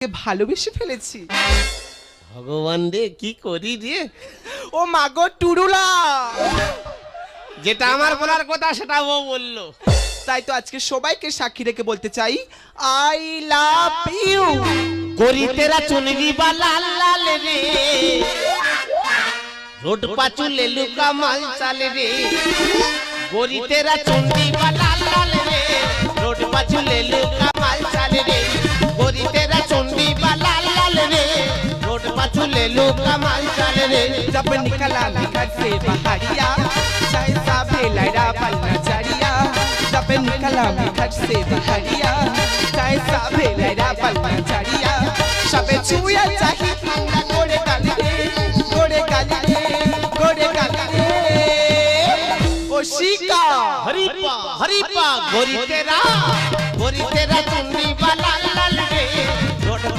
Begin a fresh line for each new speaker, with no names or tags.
ভালোবেসে ফেলেছি।
ভগবান রে কি করি রে।
ও মাগো টুরুলা,
যেটা আমার বলার কথা সেটা ও বললো।
তাই তো আজকে সবাইকে সাক্ষী রেখে বলতে চাই আই লাভ ইউ।
गोरी तेरा चुनरी वाला लाल रे, रोड पाचू ले लू कमाल चाल रे। गोरी तेरा चुनरी वाला लाल रे, रोड पाचू ले लू कमाल चाल रे। गोरी तेरा चुनरी वाला लाल रे, रोड पाचू ले लू कमाल चाल रे।
जब निकला घर से बहरिया, चाहे साबे लड़ा पलना चरिया। जब निकला घर से बहरिया, चाहे साबे लड़ा पलना चरिया। सबे छुया चाही ठंडा गोरे गाली रे, गोरे गाली रे, गोरे गाली रे। ओ शिका
हरिपा हरिपा, गोरी तेरा चुनरी वाला लाल रे,